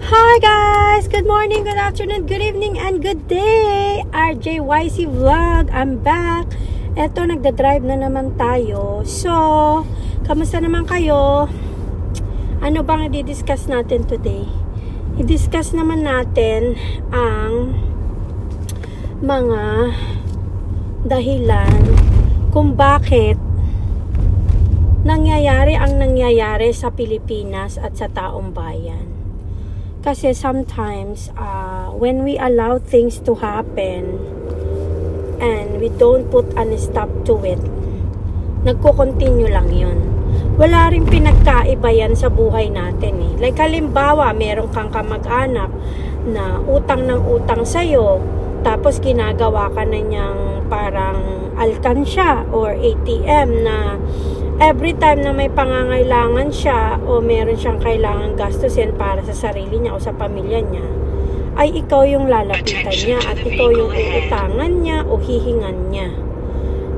Hi guys! Good morning, good afternoon, good evening, and good day! RJYC Vlog, I'm back. Eto, nagda-drive na naman tayo. So, kamusta naman kayo? Ano bang i-discuss natin today? I-discuss naman natin ang mga dahilan kung bakit nangyayari ang nangyayari sa Pilipinas at sa taong bayan. Kasi sometimes, when we allow things to happen and we don't put a stop to it, nagko-continue lang yun. Wala rin pinagkaiba yan sa buhay natin eh. Like halimbawa, meron kang kamag-anak na utang ng utang sa'yo, tapos ginagawa ka na niyang parang alkansya or ATM na every time na may pangangailangan siya o meron siyang kailangan gastusin para sa sarili niya o sa pamilya niya, ay ikaw yung lalapitan niya at ikaw yung uutangan niya o hihingan niya.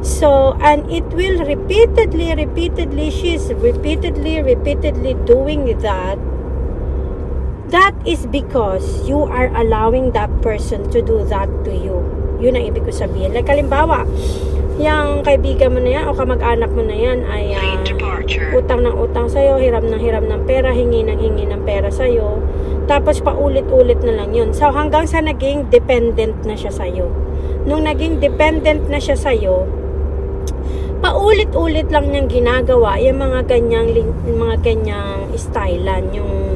So, and it will repeatedly, she's repeatedly doing that. That is because you are allowing that person to do that to you. Yun ang ibig ko sabihin. Like halimbawa, yung kaibigan mo na yan o kamag-anak mo na yan ay utang ng utang sa'yo, hiram ng pera, hingi ng pera sa'yo, tapos paulit-ulit na lang yun. So hanggang sa naging dependent na siya sa'yo. Nung naging dependent na siya sa'yo, paulit-ulit lang niyang ginagawa yung mga ganyang stylan, yung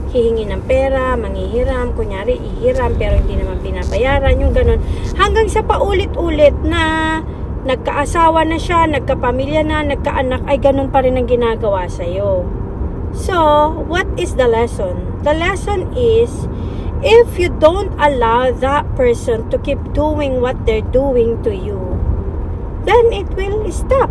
hihingi ng pera, manghihiram, kunyari ihiram pero hindi naman pinabayaran, yung ganun. Hanggang sa paulit-ulit na nagkaasawa na siya, nagkapamilya na, nagkaanak, ay ganun pa rin ang ginagawa sa'yo. So, what is the lesson? The lesson is, if you don't allow that person to keep doing what they're doing to you, then it will stop.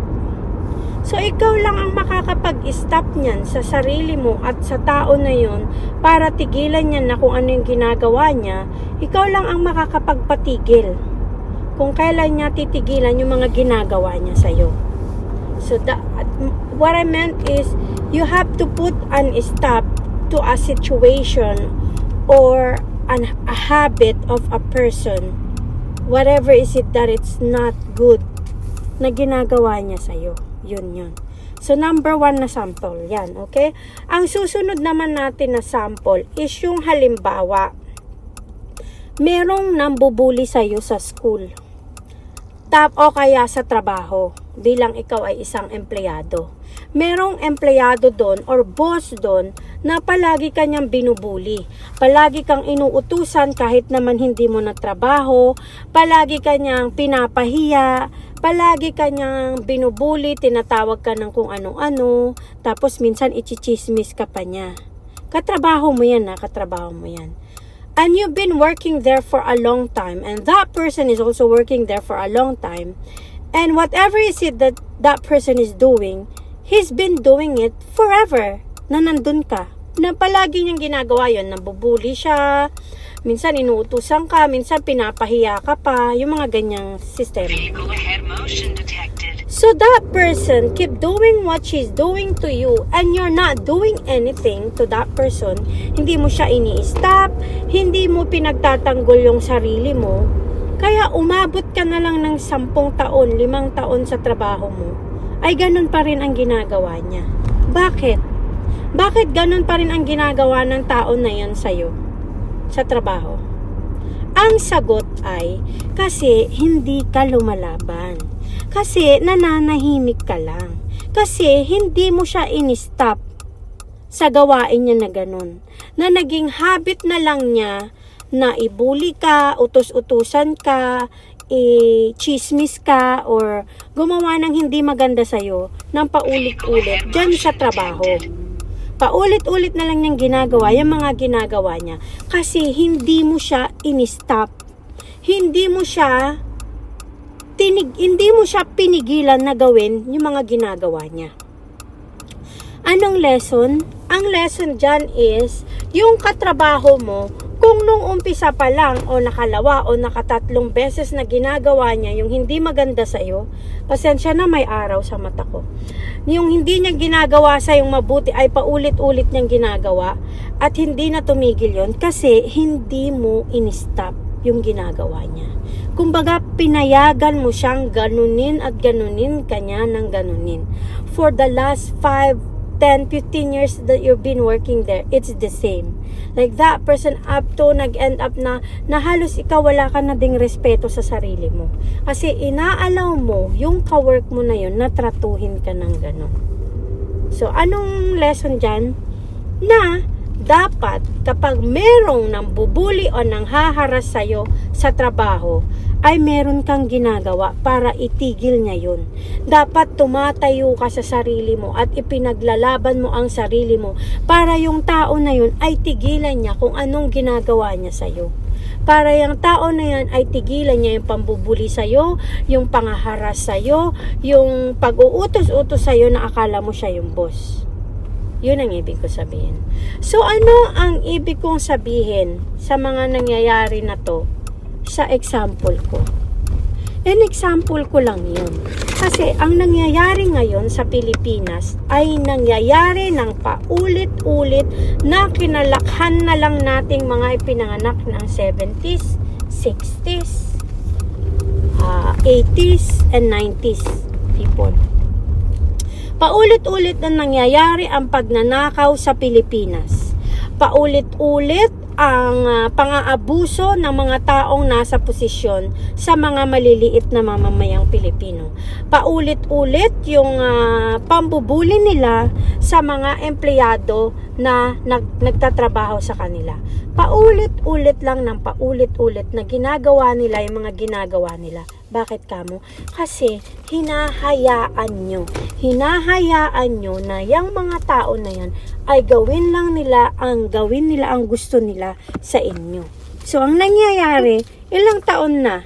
So, ikaw lang ang makakapag-stop niyan sa sarili mo at sa tao na yun para tigilan niya na kung ano yung ginagawa niya. Ikaw lang ang makakapagpatigil kung kailan niya titigilan yung mga ginagawa niya sa'yo. So, what I meant is, you have to put an stop to a situation or a habit of a person, whatever is it that it's not good na ginagawa niya sa'yo. Yun. So, number 1 na sample. Yan, okay? Ang susunod naman natin na sample is yung halimbawa, merong nambubuli sa'yo sa school. O kaya sa trabaho, bilang ikaw ay isang empleyado. Merong empleyado doon or boss doon na palagi kanyang binubuli. Palagi kang inuutusan kahit naman hindi mo na trabaho. Palagi kanyang pinapahiya. Palagi kanyang binubuli, tinatawag ka ng kung ano-ano. Tapos minsan ichichismis ka pa niya. Katrabaho mo yan. And you've been working there for a long time. And that person is also working there for a long time. And whatever is it that that person is doing, he's been doing it forever. Na nandun ka. Na palagi niyang ginagawa yun. Nabubuli siya. Minsan inuutusan ka. Minsan pinapahiya ka pa. Yung mga ganyang sistema. So that person keep doing what she's doing to you and you're not doing anything to that person. Hindi mo siya ini-stop, hindi mo pinagtatanggol yung sarili mo. Kaya umabot ka na lang ng 10 taon, 5 taon sa trabaho mo, ay ganun pa rin ang ginagawa niya. Bakit? Bakit ganun pa rin ang ginagawa ng tao na yan sa'yo sa trabaho? Ang sagot ay kasi hindi ka lumalaban. Kasi nananahimik ka lang. Kasi hindi mo siya in-stop sa gawain niya na ganun. Na naging habit na lang niya na ibuli ka, utos-utusan ka, i-chismis ka, or gumawa ng hindi maganda sa'yo ng paulit-ulit dyan sa trabaho. Paulit-ulit na lang niyang ginagawa yung mga ginagawa niya. Kasi hindi mo siya in-stop. Hindi mo siya pinigilan na gawin yung mga ginagawa niya. Anong lesson? Ang lesson dyan is, yung katrabaho mo, Kung nung umpisa pa lang o nakalawa o nakatatlong beses na ginagawa niya yung hindi maganda sa'yo, pasensya na, may araw sa mata ko. Yung hindi niya ginagawa sa yung mabuti ay paulit-ulit niyang ginagawa at hindi na tumigil yon kasi hindi mo in-stop yung ginagawa niya. Kumbaga, pinayagan mo siyang ganunin at ganunin kanya ng ganunin. For the last 5, 10, 15 years that you've been working there, it's the same. Like that person up to nag-end up na halos ikaw wala ka na ding respeto sa sarili mo. Kasi inaalaw mo yung kawork mo na yun na tratuhin ka ng gano'n. So, anong lesson dyan? Na dapat kapag merong nang bubuli o nang haharas sa'yo sa trabaho, ay meron kang ginagawa para itigil niya yun. Dapat tumatayo ka sa sarili mo at ipinaglalaban mo ang sarili mo para yung tao na yun ay tigilan niya kung anong ginagawa niya sa'yo. Para yung tao na yan ay tigilan niya yung pambubuli sa'yo, yung pangaharas sa'yo, yung pag-uutos-utos sa'yo na akala mo siya yung boss. Yun ang ibig ko sabihin. So, ano ang ibig kong sabihin sa mga nangyayari na to sa example ko? An example ko lang yun. Kasi ang nangyayari ngayon sa Pilipinas ay nangyayari ng paulit-ulit na kinalakhan na lang nating mga ipinanganak ng 70s, 60s, 80s, and 90s people. Paulit-ulit na nangyayari ang pagnanakaw sa Pilipinas. Paulit-ulit ang pang-aabuso ng mga taong nasa posisyon sa mga maliliit na mamamayang Pilipino. Paulit-ulit yung pambubuli nila sa mga empleyado na nagtatrabaho sa kanila. Paulit-ulit lang ng paulit-ulit na ginagawa nila yung mga ginagawa nila. Bakit kamo? Kasi hinahayaan nyo na yung mga tao na yan ay gawin nila ang gusto nila sa inyo. So, ang nangyayari, ilang taon na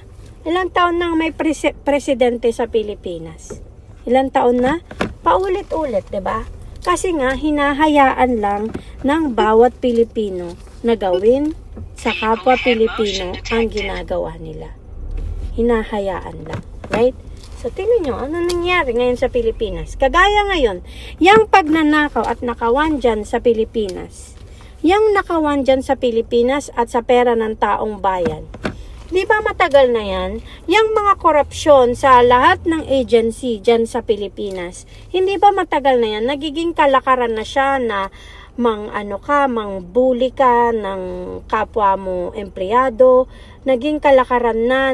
may presidente sa Pilipinas? Ilang taon na? Paulit-ulit, 'di ba? Kasi nga, hinahayaan lang ng bawat Pilipino na gawin sa kapwa Pilipino ang ginagawa nila. Hinahayaan lang. Right? So, tingnan nyo, ano nangyari ngayon sa Pilipinas? Kagaya ngayon, yung pagnanakaw at nakawan dyan sa Pilipinas, yung nakawan dyan sa Pilipinas at sa pera ng taong bayan, di ba matagal na yan? Yung mga korupsyon sa lahat ng agency dyan sa Pilipinas, hindi ba matagal na yan? Nagiging kalakaran na siya na bully ka ng kapwa mo empleyado, naging kalakaran na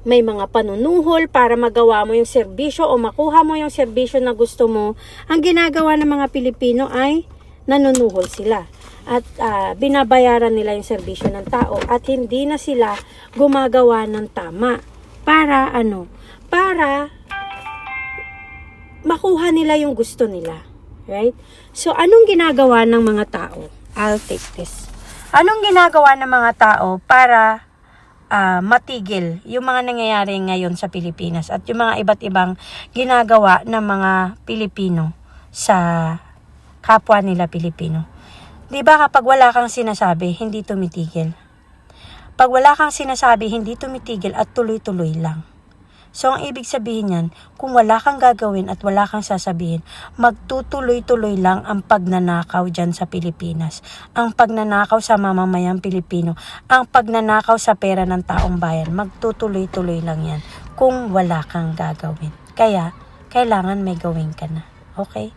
may mga panunuhol para magawa mo yung serbisyo o makuha mo yung serbisyo na gusto mo. Ang ginagawa ng mga Pilipino ay nanunuhol sila at binabayaran nila yung serbisyo ng tao at hindi na sila gumagawa ng tama para para makuha nila yung gusto nila. Right? So, anong ginagawa ng mga tao? I'll take this. Anong ginagawa ng mga tao para matigil yung mga nangyayari ngayon sa Pilipinas at yung mga iba't ibang ginagawa ng mga Pilipino sa kapwa nila Pilipino? Di ba kapag wala kang sinasabi, hindi tumitigil? Pag wala kang sinasabi, hindi tumitigil at tuloy-tuloy lang. So, ang ibig sabihin yan, kung wala kang gagawin at wala kang sasabihin, magtutuloy-tuloy lang ang pagnanakaw dyan sa Pilipinas. Ang pagnanakaw sa mamamayang Pilipino, ang pagnanakaw sa pera ng taong bayan, magtutuloy-tuloy lang yan kung wala kang gagawin. Kaya, kailangan may gawin ka na. Okay?